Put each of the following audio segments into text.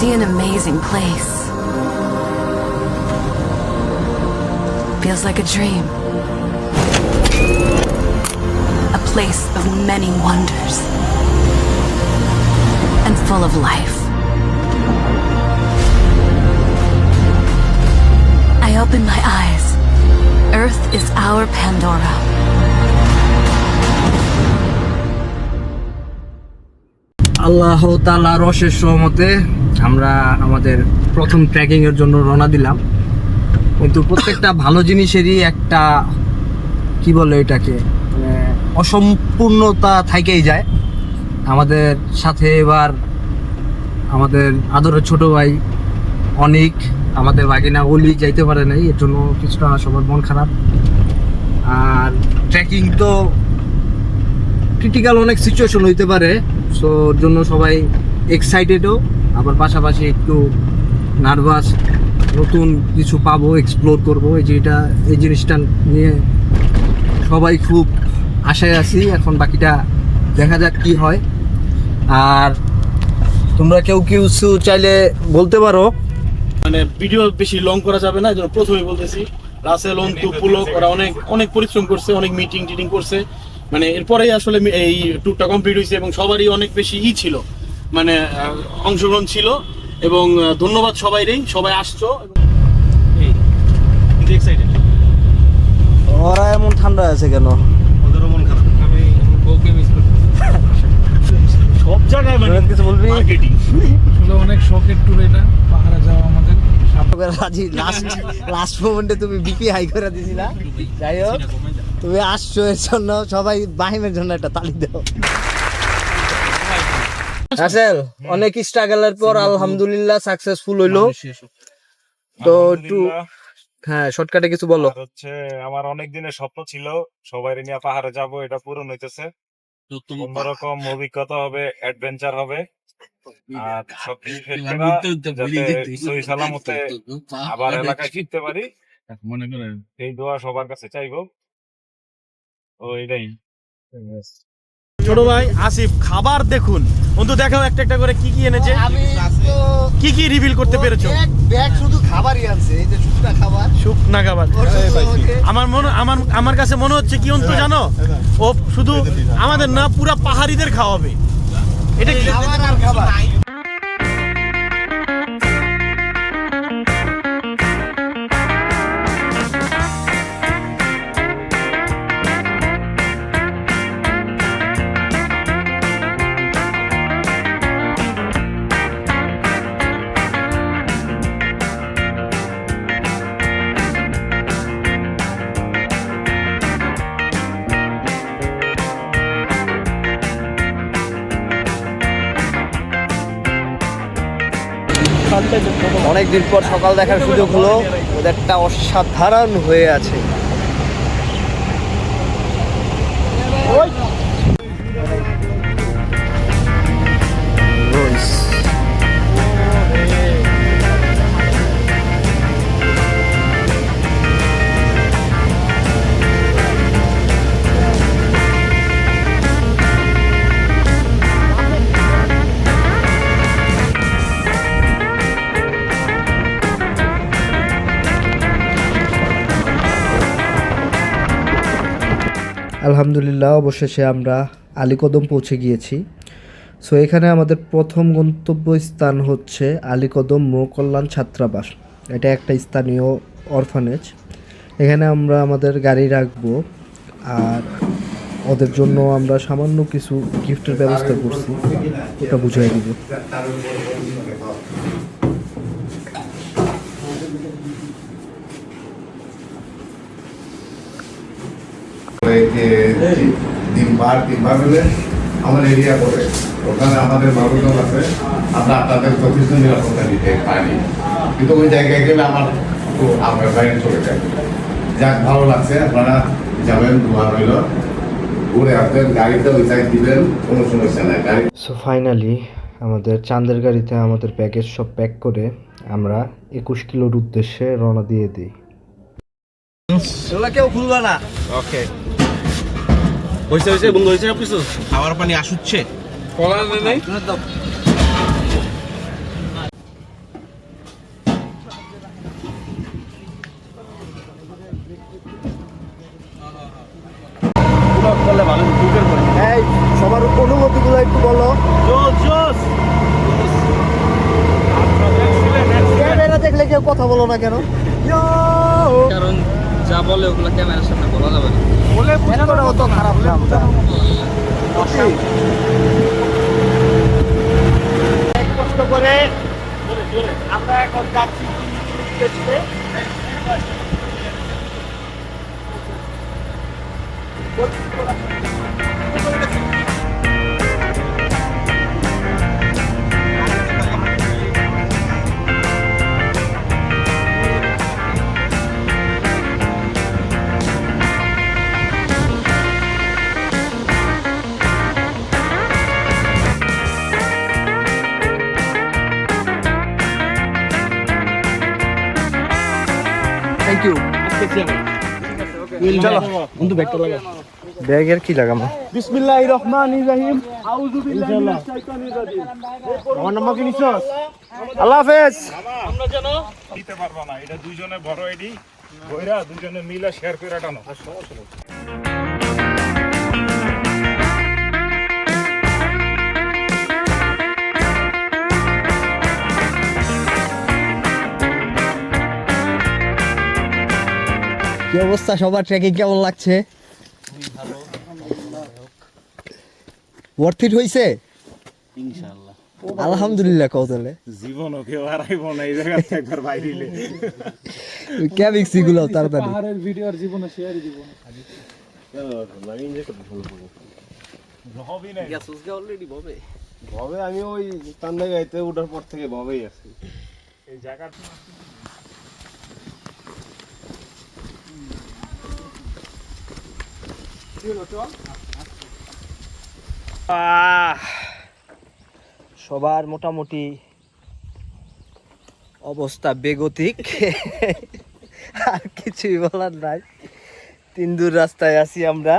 be an amazing place. Feels like a dream. A place of many wonders. And full of life. I open my eyes. Earth is our Pandora. আল্লাহ তাআলার অশেষ রহমতে আমরা আমাদের প্রথম trekking এর জন্য রওনা দিলাম। কিন্তু প্রত্যেকটা ভালো জিনিসেরই একটা কি বলে এটাকে অসম্পূর্ণতা থেকেই যায়। আমাদের সাথে এবার আমাদের আদরের ছোট ভাই অনিক, আমাদের ভাগিনা অলি যাইতে পারে নাই, এর জন্য কিছুটা সবার মন খারাপ। আর ট্রেকিং তো ক্রিটিক্যাল অনেক সিচুয়েশন হইতে পারে, সো ওর জন্য সবাই এক্সাইটেডও, আবার পাশাপাশি একটু নার্ভাস। নতুন কিছু পাবো, এক্সপ্লোর করবো, এই জিনিসটা নিয়ে সবাই খুব আশায় আছি। এখন বাকিটা দেখা যাক কি হয়। আর তোমরা কেউ চাইলে বলতে পারো। মানে ভিডিও বেশি লং করা যাবে না, যেন প্রথমেই বলতেছি রাসেল, অন্তু, পুলক ওরা অনেক পরিশ্রম করছে, অনেক মিটিং করছে। মানে এরপরেই আসলে এই ট্যুরটা কমপ্লিট হয়েছে এবং সবারই অনেক বেশি ছিল, মানে অংশগ্রহণ ছিল। এবং ধন্যবাদ সবাই আসছো। ওরা এমন ঠান্ডা আছে কেন? ওদেরও মন খারাপ। আমি ওকে মিস করছি সব জায়গায়। মানে কিছু বলবি? মার্কেটিং আসলে অনেক শখের ট্যুর এটা, পাহাড়ে যাওয়া আমাদের। লাস্ট মোমেন্টে তুমি বিপি হাই করে দিছিলা। যাই হোক, তুমি আসছো এর জন্য সবাই বাহিমের জন্য একটা তালি দাও। রাসেল, অনেক স্ট্রাগলের পর আলহামদুলিল্লাহ সাকসেসফুল হইলো। তো একটু হ্যাঁ শর্টকাটে কিছু বলো। হচ্ছে আমার অনেক দিনের স্বপ্ন ছিল সবাই নিয়ে পাহাড়ে যাব, এটা পূরণ হইতেছে। অন্যরকম অভিজ্ঞতা হবে, অ্যাডভেঞ্চার হবে। আর সবকিছু শেষ করা যাতে সহি সালামতে আবার এলাকায় ফিরতে পারি, মনে করেন এই দোয়া সবার কাছে চাইবো। ও এটাই। ছোট ভাই আসিফ, খাবার দেখুন বন্ধু, দেখাও একটা করে কি এনেছে, কি রিভিল করতে পেরেছো? ব্যাগ শুধু খাবারই আছে, এই যে শুকনা খাবার। আমার কাছে মনে হচ্ছে কি অন্তু জানো, ও শুধু আমাদের না পুরা পাহাড়িদের খাওয়াবে। এটা কি খাবার? অনেকদিন পর সকাল দেখার সুযোগ হলো, ওদেরটা অসাধারণ হয়ে আছে। আলহামদুলিল্লাহ অবশেষে আমরা আলীকদম পৌঁছে গিয়েছি। সো এখানে আমাদের প্রথম গন্তব্য স্থান হচ্ছে আলীকদম মৌকল্যাণ ছাত্রাবাস। এটা একটা স্থানীয় অরফানেজ। এখানে আমরা আমাদের গাড়ি রাখবো, আর ওদের জন্য আমরা সামান্য কিছু গিফটের ব্যবস্থা করছি, ওটা বুঝিয়ে দিব। তিনবার হলে আমার এরিয়া করে ওখানে আমাদের মানুষজন আছে, আমরা আপনাদের যথেষ্ট নিরাপত্তা দিতে পারি, কিন্তু ওই জায়গায় গেলে আমার বাইরে চলে যায়। যাক, ভালো লাগছে, আপনারা যাবেন, দোয়া রইল, ঘুরে আসবেন, গাড়িতে ওই সাইড দিবেন, কোনো সমস্যা নাই। গাড়ি সো ফাইনালি আমাদের চাঁদের গাড়িতে আমাদের প্যাকেজ সব প্যাক করে আমরা 21 কিলোর উদ্দেশ্যে রওনা দিয়ে দিই। কেউ খুলবা না। ওকে, হয়েছে বন্ধু, হয়েছে সব কিছু। খাবার পানি আসুচ্ছে। একটু বলো। ক্যামেরা দেখলে কেউ কথা বলো না কেন? কারণ যা বলে ওগুলো ক্যামেরার সামনে বলা যাবে না। বলে বোঝানোটাও তো খারাপ না আমরা। কষ্ট করে আমরা এখন যাচ্ছি দেখতে। Thank you. চলো বন্ধু ব্যাগটা লাগা। ব্যাগের কি লাগাবো? বিসমিল্লাহির রহমানির রহিম। আউযু বিল্লাহি মিনাশ শাইতানির রাজিম। আমার নাম কি নিছস? আল্লাহ হাফেজ। আমরা যেন দিতে পারবো না, এটা দুইজনে বড় আইডি বইরা দুইজনে মিলে শেয়ার করে টানো। কি অবস্থা সবার? ট্রেকিং কেমন লাগছে? ওয়ার্থ ইট হইছে ইনশাআল্লাহ। আলহামদুলিল্লাহ। কতলে জীবনও কেউ হারাইব না এই জায়গা থেকে একবার বাইরিলে। ক্যাবিক সিগুলো তাড়াতাড়ি। পাহাড়ের ভিডিও আর জীবনে শেয়ারই দিব না। হবি না গ্যাসুসকে অলরেডি ববে। ভবে আমি ওই তান্ডা গাইতে ওঠার পর থেকে ভবেই আছি। এই জায়গা সবার মোটামুটি অবস্থা বেগতিক, আর কিছুই বলার নাই। 3 দূর রাস্তায় আছি আমরা।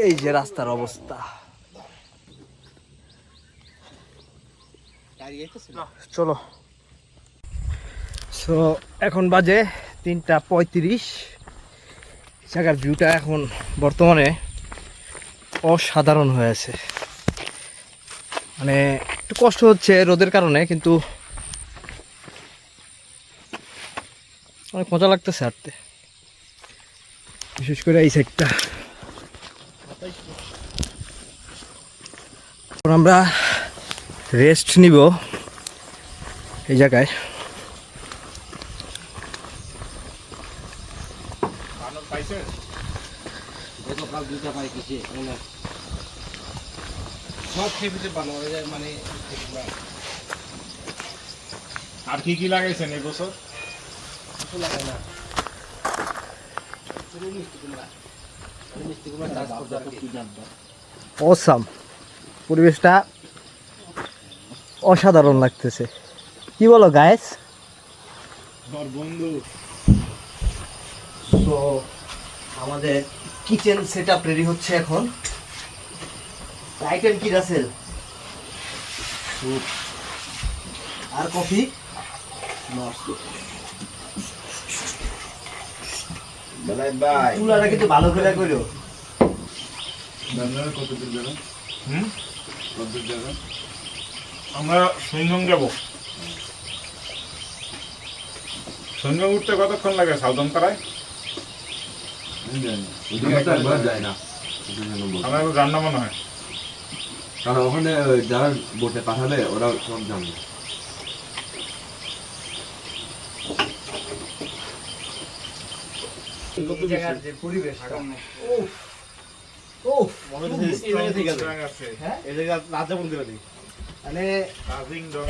এই যে রাস্তার অবস্থা। চলো। সো এখন বাজে 3:35। জায়গার ভিউটা এখন বর্তমানে অসাধারণ হয়েছে। মানে একটু কষ্ট হচ্ছে রোদের কারণে, কিন্তু অনেক মজা লাগতেছে হাঁটতে, বিশেষ করে এই সাইডটা। আমরা রেস্ট নিব এই জায়গায়। আর কি কি লাগাইছেন এই বছর? অসাম, পরিবেশটা অসাধারণ লাগতেছে। কি বলো গাইস? আমার বন্ধু তো আমাদের কিচেন সেটআপ রেডি হচ্ছে এখন। আইটেম কি রাসেল? স্যুপ আর কফি। চুলাটা কিন্তু ভালো করে করো। আমরা সুইংগং যাব। সুইংগং উঠতে কতক্ষণ লাগে সাউদন পাড়ায়? যায় না আমার রান্না মনে হয়। কারণ ওখানে যারা বোটে পাঠালে ওরা সব জানে। পরিবেশটা মানে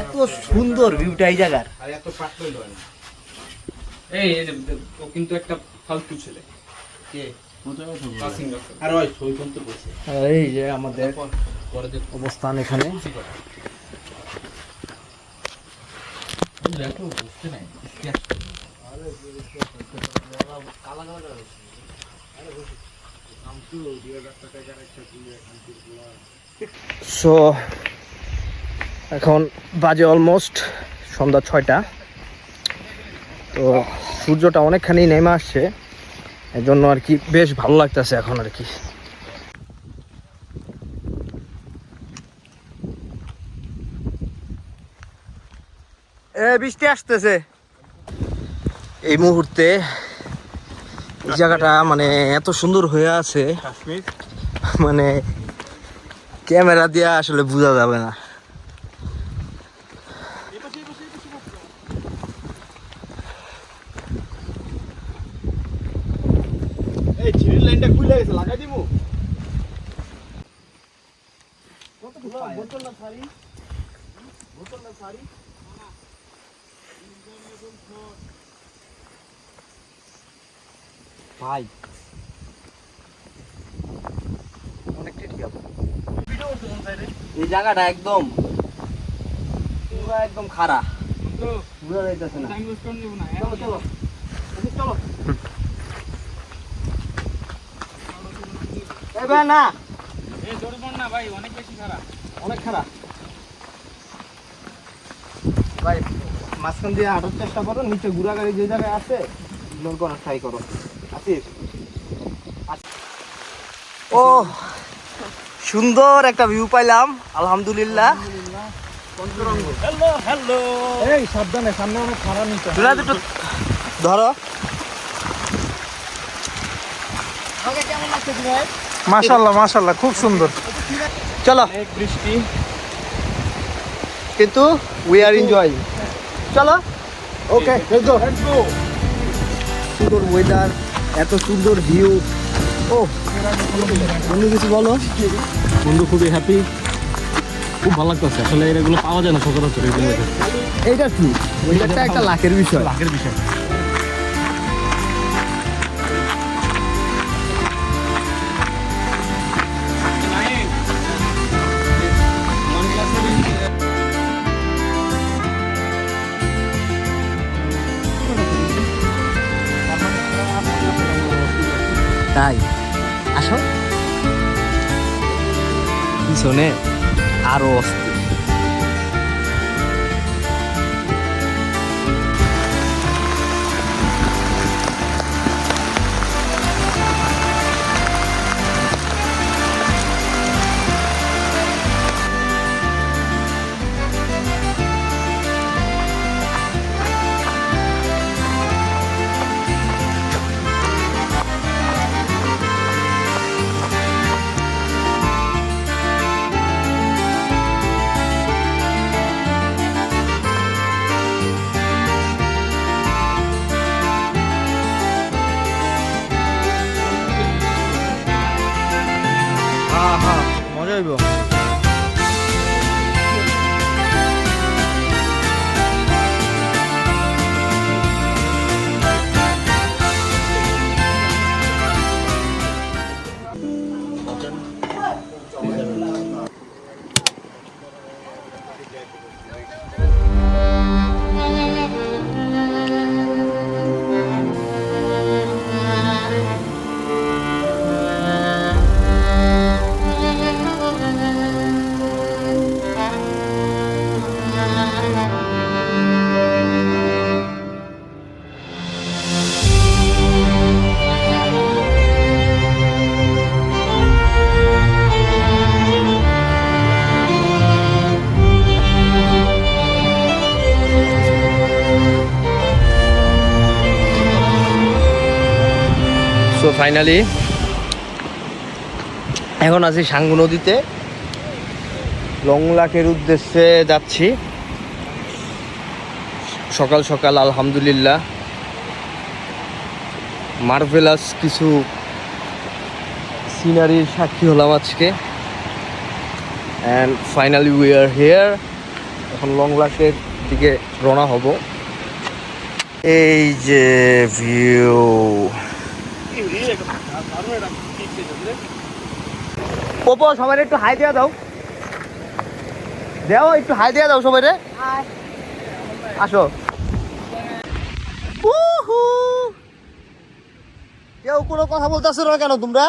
এত সুন্দর ভিউটা এই জায়গার। এই ও কিন্তু একটা ফালতু ছেলে। আর এই যে আমাদের অবস্থান এখানে। সো এখন বাজে অলমোস্ট সন্ধ্যা 6টা। তো সূর্যটা অনেকখানি নেমে আসছে, এর জন্য আর কি বেশ ভালো লাগতেছে এখন আর কি। বৃষ্টি আসতেছে এই মুহূর্তে। এই জায়গাটা মানে এত সুন্দর হয়ে আছে, মানে ক্যামেরা দিয়ে আসলে বোঝা যাবে না। এই ছিরির লাইনটা খুলে গেছে, লাগাই দিমু। বোতল না সারি, বোতল না সারি। ভাই অনেকটা ঠিক আছে। এই জায়গাটা একদম পুরো একদম খাড়া, বুঝা যাইতেছে না। চলো চলো চলো। এই ভাই না, এই জোরে পড় না ভাই, অনেক বেশি খারাপ। অনেক খারাপ ভাই। মাঝখান দিয়ে হাঁটার চেষ্টা করো, নিচে ঘুরা গাড়ি যে জায়গায় আছে ইগনোর করার ট্রাই করো। আসিস ও সুন্দর একটা ভিউ পাইলাম আলহামদুলিল্লাহ। Hello hello. এই সাবধানে, সামনে অনেক খাড়া নিচে ধরো। কেমন লাগছে ভাই? মাশাআল্লাহ মাশাআল্লাহ, খুব সুন্দর। চলো, অনেক বৃষ্টি কিন্তু উই আর এনজয়িং। চলো ওকে লেটস গো। সুন্দর ওয়েদার, এত সুন্দর ভিউ। ও বন্ধু কিছু বলো। বন্ধু খুবই হ্যাপি, খুব ভালো লাগতেছে। আসলে এগুলো পাওয়া যায় না সচরাচর। এইটা কি, ওয়েদারটা একটা লাখের বিষয়। লাখের বিষয়। তাই আসো, পিছনে আরো অস্থির। মজা হইব। সো ফাইনালি এখন আছি সাঙ্গু নদীতে, লংলাকের উদ্দেশ্যে যাচ্ছি সকাল সকাল। আলহামদুলিল্লাহ মার্ভেলাস কিছু সিনারির সাক্ষী হলাম আজকে। And finally we are here. এখন লংলাকের দিকে রওনা হব। এই যে ভিউ, পোপো সবাই একটু হাই দেওয়া দাও, দেও একটু হাই দেওয়া দাও সবাই রে। আসো। কেউ কোনো কথা বলতেছো না কেন তোমরা?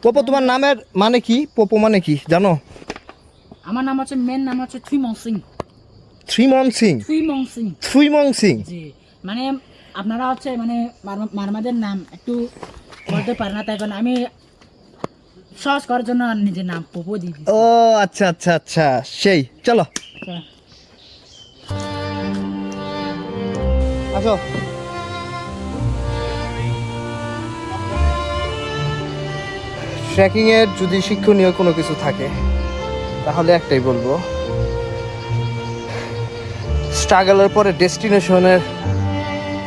পোপো তোমার নামের মানে কি? পোপো মানে কি জানো? আমার নাম হচ্ছে মেন নাম হচ্ছে থুইমং সিং। থ্রিমন সিং। থুইমং সিং। থ্রিমং সিং। জি মানে আপনারা হচ্ছে মানে মারমাদের নাম একটু বলতে পারে না, তাই কারণ আমি সহজ করার জন্য নিজের নাম পোপো দিয়ে দিই। ও আচ্ছা আচ্ছা আচ্ছা, সেই চলো আসো। ট্রেকিং এর যদি শিক্ষণীয় কোনো কিছু থাকে তাহলে একটাই বলবো, স্ট্রাগলের পরে ডেস্টিনেশনের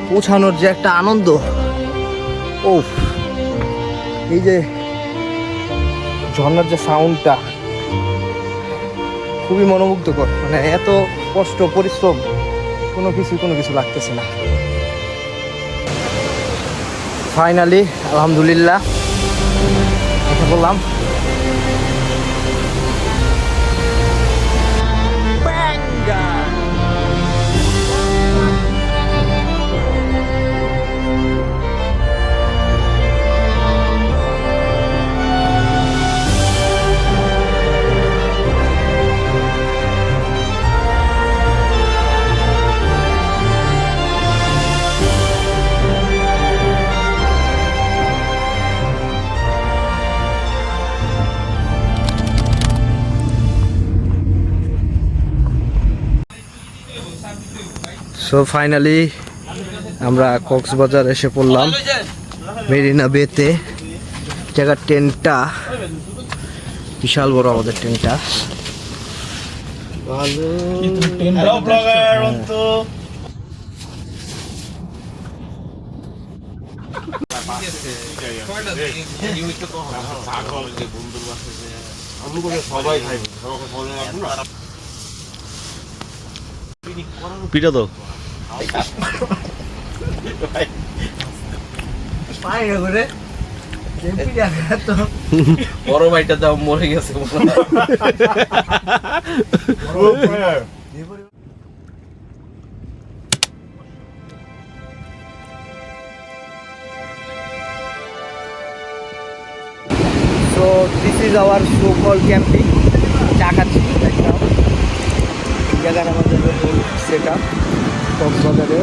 পৌঁছানোর যে একটা আনন্দ, ও এই যে ঝর্ণার যে সাউন্ডটা খুবই মনোমুগ্ধকর। মানে এত কষ্ট পরিশ্রম কোনো কিছু লাগতেছে না। ফাইনালি আলহামদুলিল্লাহ এটা বললাম। সো ফাইনালি আমরা কক্সবাজার এসে পড়লাম, মেরিনা বেতে। জায়গার টেন্টটা বিশাল বড়, আমাদের টেন্টটা পিঠা তো বড় ভাইটা যাও মরে গেছে। So this is our so call camping. চা খাচ্ছি একদম জায়গার আমাদের সেট আপ কক্সবাজারে।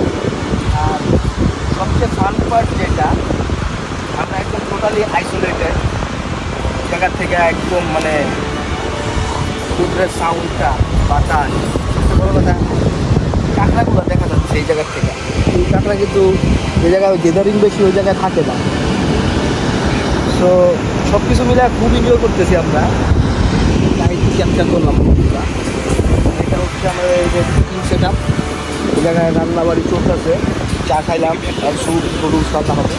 আর সবচেয়ে ফান পার্ট যেটা, আমরা একদম টোটালি আইসোলেটেড জায়গার থেকে, একদম মানে সমুদ্রের সাউন্ডটা, বাতাস, সবচেয়ে বড় কথা কাঁকড়াগুলো দেখা যাচ্ছে এই জায়গার থেকে। এই কাঁকড়া কিন্তু যে জায়গায় গেদারিং বেশি ওই জায়গায় থাকে না। সো সব কিছু মিলে খুব এনজয় করতেছি আমরা। লাইট ক্যাপচার করলাম বন্ধুরা। এটা হচ্ছে আমাদের এই যে কুকিং সেট আপ, এই জায়গায় রান্নাবাড়ি চলতেছে, চা খাইলাম আর স্যুপ নুডলস রান্না হবে।